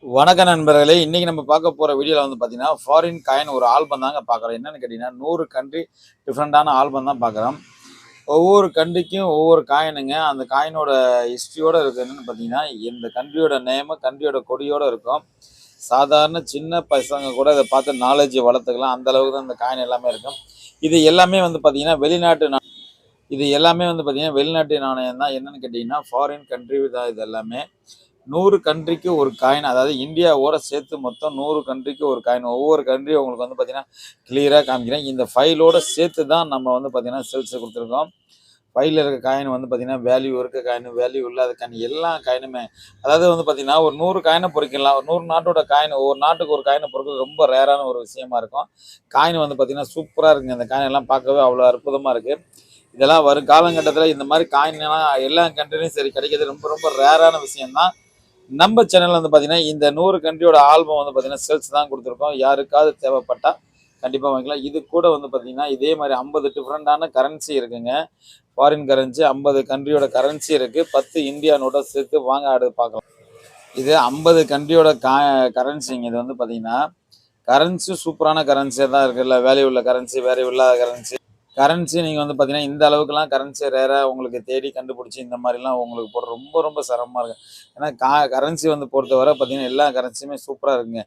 வணக்க நண்பர்களே, இன்னைக்கு நம்ம பார்க்க போற வீடியோல வந்து பார்த்தீங்கன்னா, ஃபாரின் காயின் ஒரு ஆல்பம் தாங்க பார்க்குறோம். என்னன்னு கேட்டீங்கன்னா, 100 கண்ட்ரி டிஃப்ரெண்டான ஆல்பம் தான் பார்க்குறோம். ஒவ்வொரு கண்ட்ரிக்கும் ஒவ்வொரு காயினுங்க. அந்த காயினோட ஹிஸ்ட்ரியோட இருக்கு. என்னன்னு பார்த்தீங்கன்னா, இந்த கண்ட்ரியோட நேமு, கண்ட்ரியோட கொடியோட இருக்கும். சாதாரண சின்ன பசங்க கூட இத பார்த்து நாலேட்ஜ் வளர்த்துக்கலாம். அந்த அளவுக்கு தான் இந்த காயின் எல்லாமே இருக்கும். இது எல்லாமே வந்து பார்த்தீங்கன்னா, வெளிநாட்டு நாணயம் தான். என்னன்னு கேட்டீங்கன்னா, ஃபாரின் கண்ட்ரி தான் இது எல்லாமே. 100 கண்ட்ரிக்கு ஒரு காயின், அதாவது இந்தியாவோட சேர்த்து மொத்தம் 100 கண்ட்ரிக்கு ஒரு காயின். ஒவ்வொரு கண்ட்ரியும் உங்களுக்கு வந்து பார்த்தீங்கன்னா, கிளியராக காமிக்கிறேன். இந்த ஃபைலோட சேர்த்து தான் நம்ம வந்து பார்த்தீங்கன்னா, சேல்ஸ் கொடுத்துருக்கோம். ஃபைலில் இருக்க காயின் வந்து பார்த்தீங்கன்னா, வேல்யூ இருக்க காயின், வேல்யூ இல்லாத காயின், எல்லா காயினுமே. அதாவது வந்து பார்த்தீங்கன்னா, ஒரு 100 காயினை பொறிக்கலாம். ஒரு 100 நாட்டோட காயின், ஒவ்வொரு நாட்டுக்கு ஒரு காயினை பொறுக்கிறது ரொம்ப ரேரான ஒரு விஷயமா இருக்கும். காயின் வந்து பார்த்தீங்கன்னா, சூப்பராக இருக்குங்க. இந்த காயின் எல்லாம் பார்க்கவே அவ்வளோ அற்புதமாக இருக்குது. இதெல்லாம் வரும் காலகட்டத்தில் இந்த மாதிரி காயின்லாம் எல்லா கண்ட்ரிலையும் சரி கிடைக்கிறது ரொம்ப ரொம்ப ரேரான விஷயம் தான். நம்ம சேனல்ல வந்து பார்த்தீங்கன்னா, இந்த 100 கண்ட்ரியோட ஆல்பம் வந்து பார்த்தீங்கன்னா, சேல்ஸ் தான் கொடுத்துருக்கோம். யாருக்காவது தேவைப்பட்டா கண்டிப்பா வாங்கிக்கலாம். இது கூட வந்து பார்த்தீங்கன்னா, இதே மாதிரி 50 டிஃப்ரெண்டான கரன்சி இருக்குங்க. ஃபாரின் கரன்சி 50 கண்ட்ரியோட கரன்சி இருக்கு. 10 இந்தியா நோட்ட சேர்த்து வாங்க அடுத்து பார்க்கலாம். இது 50 கண்ட்ரியோட கரன்சிங்க. இது வந்து பார்த்தீங்கன்னா, கரன்சி சூப்பரான கரன்சியா தான் இருக்குல்ல. வேல்யூ உள்ள கரன்சி, வேல்யூ இல்லாத கரன்சி. கரன்சி நீங்கள் வந்து பார்த்தீங்கன்னா, இந்த அளவுக்குலாம் கரன்சி ரேராக உங்களுக்கு தேடி கண்டுபிடிச்சி இந்த மாதிரிலாம் உங்களுக்கு போட ரொம்ப ரொம்ப சிரமமாக இருக்கும். ஏன்னா கரன்சி வந்து பொறுத்தவரை பார்த்தீங்கன்னா, எல்லா கரன்சியுமே சூப்பராக இருக்குங்க.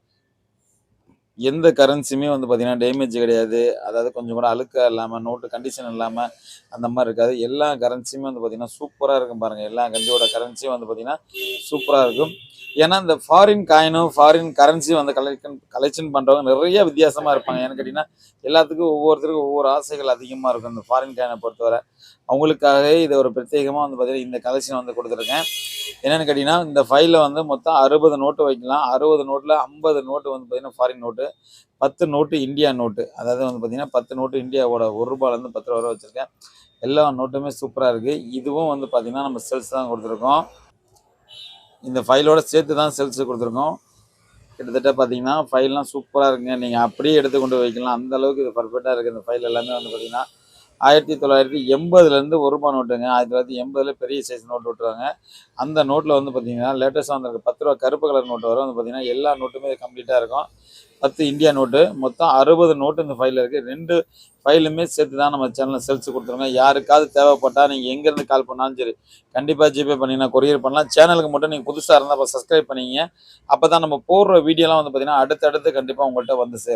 எந்த கரன்சியுமே வந்து பார்த்தீங்கன்னா டேமேஜ் கிடையாது. அதாவது கொஞ்சம் கூட அழுக்கா இல்லாமல், நோட்டு கண்டிஷன் இல்லாமல் அந்த மாதிரி இருக்காது. எல்லா கரன்சியுமே வந்து பார்த்தீங்கன்னா சூப்பராக இருக்கும் பாருங்கள். எல்லா கண்ட்ரியோட கரன்சியும் வந்து பார்த்தீங்கன்னா சூப்பராக இருக்கும். ஏன்னா இந்த ஃபாரின் காயினும் ஃபாரின் கரன்சியும் வந்து கலெக்ஷன் பண்ணுறவங்க நிறைய வித்தியாசமாக இருப்பாங்க. ஏன்னு கேட்டிங்கன்னா, எல்லாத்துக்கும் ஒவ்வொருத்தருக்கும் ஒவ்வொரு ஆசைகள் அதிகமாக இருக்கும் இந்த ஃபாரின் காயினை பொறுத்தவரை. அவங்களுக்காகவே இதை ஒரு பிரத்யேகமாக வந்து பார்த்தீங்கன்னா இந்த கலெக்ஷன் வந்து கொடுத்துருக்கேன். என்னென்னு கேட்டிங்கன்னா, இந்த ஃபைலில் வந்து மொத்தம் 60 நோட்டு வைக்கலாம். 60 நோட்டில் 50 நோட்டு வந்து பார்த்தீங்கன்னா foreign note, 10 note India note. அதாவது வந்து பார்த்தீங்கன்னா 10 நோட்டு இந்தியாவோட ரூ. 1 10 வரை வச்சுருக்கேன். எல்லா நோட்டுமே சூப்பராக இருக்குது. இதுவும் வந்து பார்த்தீங்கன்னா நம்ம சேல்ஸ் தான் கொடுத்துருக்கோம். இந்த ஃபைலோட சேர்த்து தான் சேல்ஸ் கொடுத்துருக்கோம். கிட்டத்தட்ட பார்த்தீங்கன்னா ஃபைல்லாம் சூப்பராக இருக்குங்க. நீங்கள் அப்படியே எடுத்து கொண்டு வைக்கலாம். அந்த அளவுக்கு இது பர்ஃபெக்டாக இருக்குது. இந்த ஃபைல் எல்லாமே வந்து பார்த்தீங்கன்னா 1980லேருந்து ரூ. 1 நோட்டுங்க. 1980ல் பெரிய சைஸ் நோட்டு விட்டுருவாங்க. அந்த நோட்டில் வந்து பார்த்தீங்கன்னா லேட்டஸ்ட்டாக வந்திருக்கு ரூ. 10 கருப்பு கலர் நோட்டு வரும். வந்து பார்த்தீங்கன்னா எல்லா நோட்டுமே கம்ப்ளீட்டாக இருக்கும். 10 இந்தியா நோட்டு, மொத்தம் 60 நோட்டு இந்த ஃபைலில் இருக்குது. 2 ஃபைலுமே சேர்த்து தான் நம்ம சேனலில் சேல்ஸ் கொடுத்துருங்க. யாருக்காவது தேவைப்பட்டால் நீங்கள் எங்கேருந்து கால் பண்ணாலும் சரி, கண்டிப்பாக ஜிபே பண்ணிங்கன்னா கொரியர் பண்ணலாம். சேனலுக்கு மட்டும் நீங்கள் புதுசாக இருந்தால் அப்போ சப்ஸ்கிரைப் பண்ணிங்க. அப்போ தான் நம்ம போடுற வீடியோலாம் வந்து பார்த்தீங்கன்னா அடுத்தடுத்து கண்டிப்பாக உங்கள்கிட்ட வந்து சேரும்.